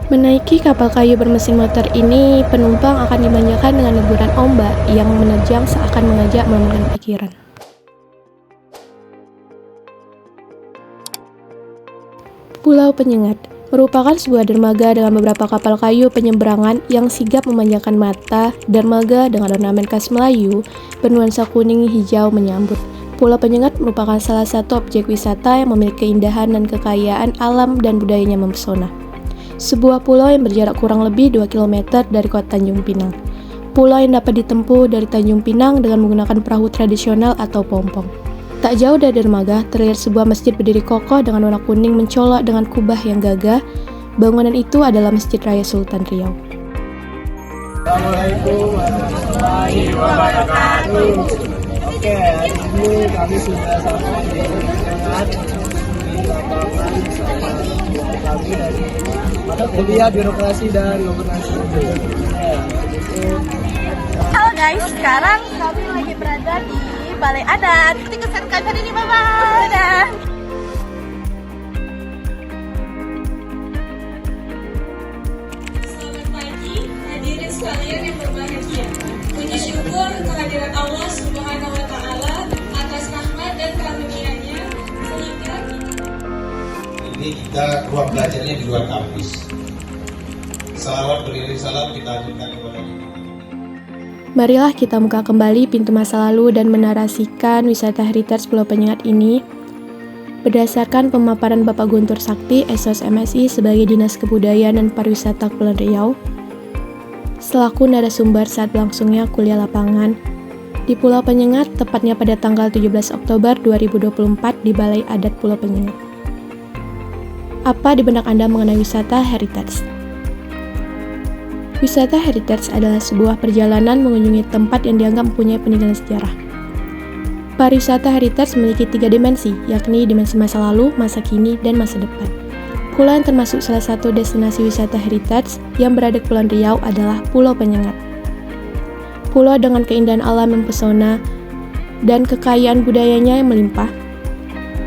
Menaiki kapal kayu bermesin motor ini, penumpang akan dimanjakan dengan leburan ombak yang menerjang seakan mengajak melenangkan pikiran. Pulau Penyengat merupakan sebuah dermaga dengan beberapa kapal kayu penyeberangan yang sigap memanjakan mata. Dermaga dengan ornamen khas Melayu bernuansa kuning hijau menyambut. Pulau Penyengat merupakan salah satu objek wisata yang memiliki keindahan dan kekayaan alam dan budayanya mempesona. Sebuah pulau yang berjarak kurang lebih 2 km dari kota Tanjung Pinang. Pulau yang dapat ditempuh dari Tanjung Pinang dengan menggunakan perahu tradisional atau pompong. Tak jauh dari dermaga, terlihat sebuah masjid berdiri kokoh dengan warna kuning mencolok dengan kubah yang gagah. Bangunan itu adalah Masjid Raya Sultan Riau. Assalamualaikum warahmatullahi wabarakatuh. Oke, hari ini kami sudah sampai di Penyengat di lapangan kami dari mata kuliah birokrasi dan gubernasi. Halo guys, sekarang kami lagi berada di Balai Adat. Ikuti kesan kami ini, bye-bye. Dadah. Selamat pagi, hadirin sekalian yang berbahagia. Puji syukur kehadirat Allah Subhanahu wa Ta'ala atas rahmat dan karunia-Nya sehingga ini kita ruang belajarnya di luar kampus. Salawat beriring salam kita aturkan kepada kita. Marilah kita buka kembali pintu masa lalu dan menarasikan wisata heritage Pulau Penyengat ini berdasarkan pemaparan Bapak Guntur Sakti, SOS MSI sebagai Dinas Kebudayaan dan Pariwisata Kepulauan Riau, selaku narasumber saat berlangsungnya kuliah lapangan di Pulau Penyengat, tepatnya pada tanggal 17 Oktober 2024 di Balai Adat Pulau Penyengat. Apa di benak Anda mengenai wisata heritage? Wisata heritage adalah sebuah perjalanan mengunjungi tempat yang dianggap mempunyai peninggalan sejarah. Pariwisata heritage memiliki 3 dimensi, yakni dimensi masa lalu, masa kini, dan masa depan. Pulau yang termasuk salah satu destinasi wisata heritage yang berada di Kepulauan Riau adalah Pulau Penyengat. Pulau dengan keindahan alam yang pesona dan kekayaan budayanya yang melimpah,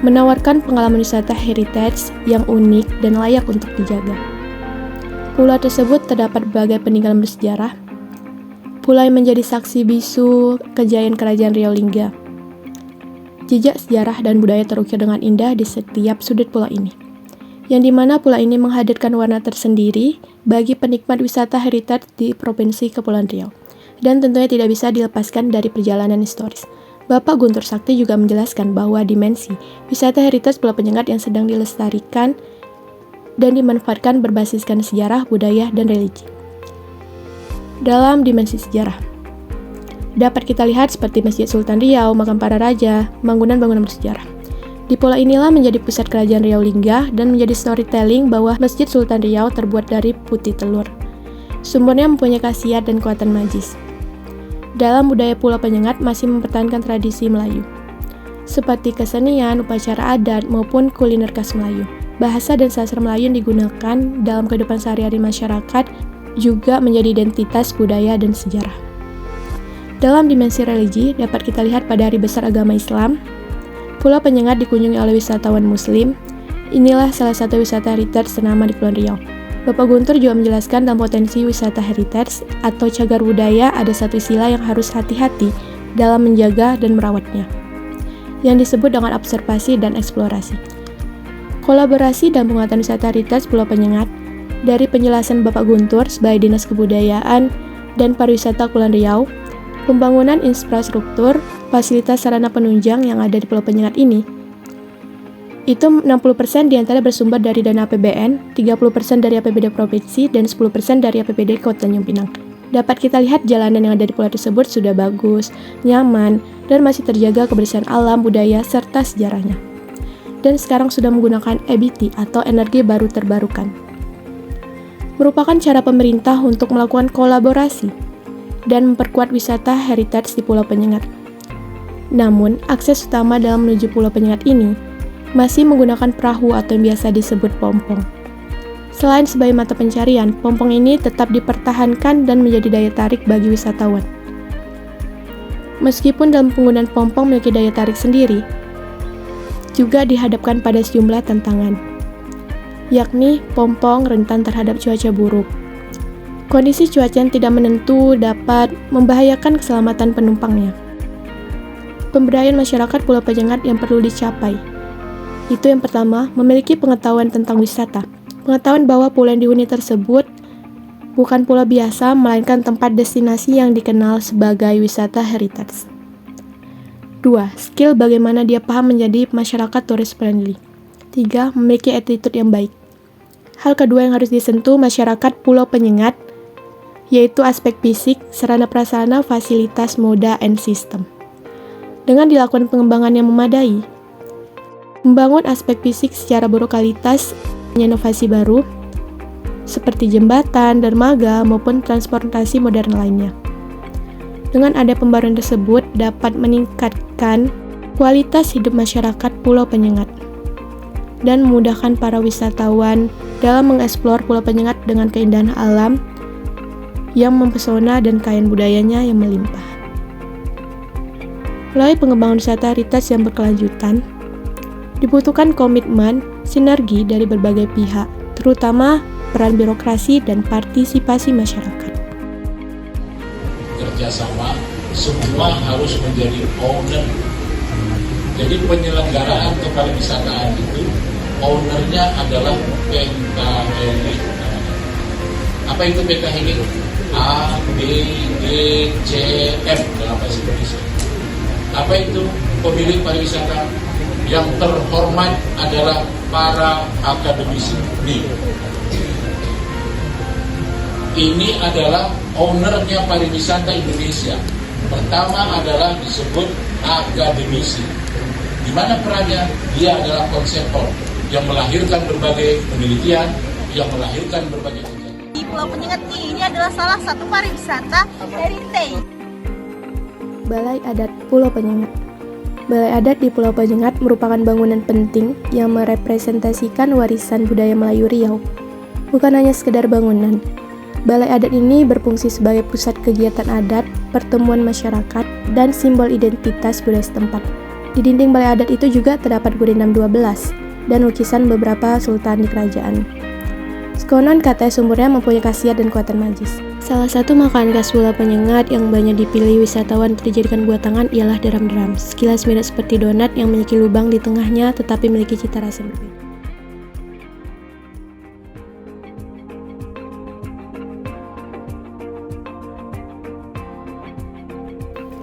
menawarkan pengalaman wisata heritage yang unik dan layak untuk dijaga. Pulau tersebut terdapat berbagai peninggalan bersejarah. Pulau yang menjadi saksi bisu kejayaan Kerajaan Riau Lingga. Jejak sejarah dan budaya terukir dengan indah di setiap sudut pulau ini, yang dimana pulau ini menghadirkan warna tersendiri bagi penikmat wisata heritage di Provinsi Kepulauan Riau, dan tentunya tidak bisa dilepaskan dari perjalanan historis. Bapak Guntur Sakti juga menjelaskan bahwa dimensi wisata heritage Pulau Penyengat yang sedang dilestarikan dan dimanfaatkan berbasiskan sejarah, budaya, dan religi. Dalam dimensi sejarah, dapat kita lihat seperti Masjid Sultan Riau, Makam Para Raja, bangunan-bangunan bersejarah. Di pulau inilah menjadi pusat Kerajaan Riau Lingga dan menjadi storytelling bahwa Masjid Sultan Riau terbuat dari putih telur. Sumbernya mempunyai khasiat dan kekuatan magis. Dalam budaya Pulau Penyengat masih mempertahankan tradisi Melayu, seperti kesenian, upacara adat, maupun kuliner khas Melayu. Bahasa dan sastra Melayu yang digunakan dalam kehidupan sehari-hari masyarakat juga menjadi identitas budaya dan sejarah. Dalam dimensi religi, dapat kita lihat pada Hari Besar Agama Islam, Pulau Penyengat dikunjungi oleh wisatawan Muslim. Inilah salah satu wisata heritage ternama di Kepulauan Riau. Bapak Guntur juga menjelaskan dalam potensi wisata heritage atau cagar budaya ada satu istilah yang harus hati-hati dalam menjaga dan merawatnya, yang disebut dengan observasi dan eksplorasi. Kolaborasi dan penguatan wisata heritage Pulau Penyengat dari penjelasan Bapak Guntur sebagai Dinas Kebudayaan dan Pariwisata Kepulauan Riau, pembangunan infrastruktur, fasilitas sarana penunjang yang ada di Pulau Penyengat ini, itu 60% diantara bersumber dari dana APBN, 30% dari APBD Provinsi, dan 10% dari APBD Kota Tanjung Pinang. Dapat kita lihat jalanan yang ada di pulau tersebut sudah bagus, nyaman, dan masih terjaga kebersihan alam, budaya, serta sejarahnya. Dan sekarang sudah menggunakan EBT atau energi baru terbarukan. Merupakan cara pemerintah untuk melakukan kolaborasi dan memperkuat wisata heritage di Pulau Penyengat. Namun, akses utama dalam menuju Pulau Penyengat ini masih menggunakan perahu atau yang biasa disebut pompong. Selain sebagai mata pencarian, pompong ini tetap dipertahankan dan menjadi daya tarik bagi wisatawan. Meskipun dalam penggunaan pompong memiliki daya tarik sendiri, juga dihadapkan pada sejumlah tantangan, yakni Pompong rentan terhadap cuaca buruk. Kondisi cuaca yang tidak menentu dapat membahayakan keselamatan penumpangnya. Pemberdayaan masyarakat Pulau Penyengat yang perlu dicapai. Itu yang pertama, memiliki pengetahuan tentang wisata. Pengetahuan bahwa pulau yang dihuni tersebut bukan pulau biasa, melainkan tempat destinasi yang dikenal sebagai wisata heritage. 2. Skill bagaimana dia paham menjadi masyarakat turis friendly. 3. Memiliki attitude yang baik. Hal kedua yang harus disentuh masyarakat Pulau Penyengat yaitu aspek fisik, sarana prasarana, fasilitas, moda, and system. Dengan dilakukan pengembangan yang memadai, membangun aspek fisik secara berlokalitas, inovasi baru, seperti jembatan, dermaga, maupun transportasi modern lainnya. Dengan ada pembaruan tersebut, dapat meningkatkan kualitas hidup masyarakat Pulau Penyengat dan memudahkan para wisatawan dalam mengeksplor Pulau Penyengat dengan keindahan alam yang mempesona dan kekayaan budayanya yang melimpah. Melalui pengembangan wisata heritage yang berkelanjutan, dibutuhkan komitmen sinergi dari berbagai pihak, terutama peran birokrasi dan partisipasi masyarakat. Kerjasama, semua harus menjadi owner. Jadi penyelenggaraan kepariwisataan itu ownernya adalah PKHI. Apa itu PKHI? A, B, D, C, F dalam bahasa Indonesia. Apa itu pemilik pariwisata? Yang terhormat adalah para akademisi. Ini adalah ownernya pariwisata Indonesia. Pertama adalah disebut akademisi. Di mana perannya? Dia adalah konseptor yang melahirkan berbagai penelitian, yang melahirkan berbagai kegiatan. Di Pulau Penyengat ini adalah salah satu pariwisata heritage. Balai Adat Pulau Penyengat. Balai Adat di Pulau Penyengat merupakan bangunan penting yang merepresentasikan warisan budaya Melayu Riau. Bukan hanya sekedar bangunan, Balai Adat ini berfungsi sebagai pusat kegiatan adat, pertemuan masyarakat, dan simbol identitas budaya setempat. Di dinding Balai Adat itu juga terdapat Gurinam 12 dan lukisan beberapa sultan di kerajaan. Konon katanya sumbernya mempunyai khasiat dan kekuatan magis. Salah satu makanan khas Pulau Penyengat yang banyak dipilih wisatawan untuk dijadikan buatangan ialah deram-deram. Sekilas mirip seperti donat yang memiliki lubang di tengahnya tetapi memiliki cita rasa yang berbeda.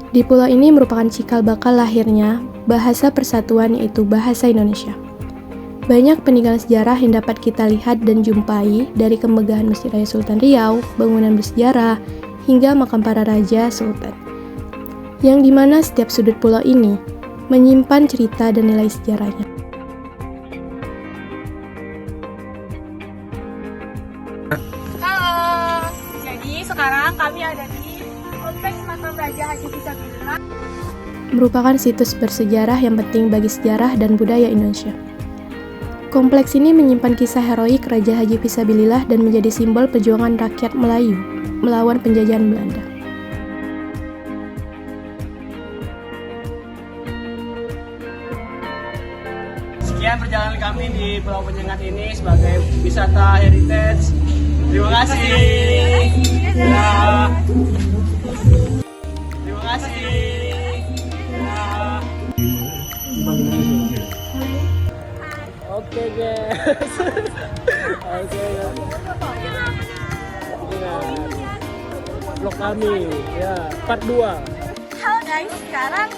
Di pulau ini merupakan cikal bakal lahirnya bahasa persatuan yaitu bahasa Indonesia. Banyak peninggalan sejarah yang dapat kita lihat dan jumpai dari kemegahan Masjid Raya Sultan Riau, bangunan bersejarah, hingga makam para raja sultan. Yang dimana setiap sudut pulau ini menyimpan cerita dan nilai sejarahnya. Halo, jadi sekarang kami ada di Kompleks Makam Raja Haji Fisabilillah. Merupakan situs bersejarah yang penting bagi sejarah dan budaya Indonesia. Kompleks ini menyimpan kisah heroik Raja Haji Fisabilillah dan menjadi simbol perjuangan rakyat Melayu melawan penjajahan Belanda. Sekian perjalanan kami di Pulau Penyengat ini sebagai wisata heritage. Terima kasih. Ya. Terima kasih. Ya. Oke guys. Oke. Vlog kami ya part 2. Halo guys, sekarang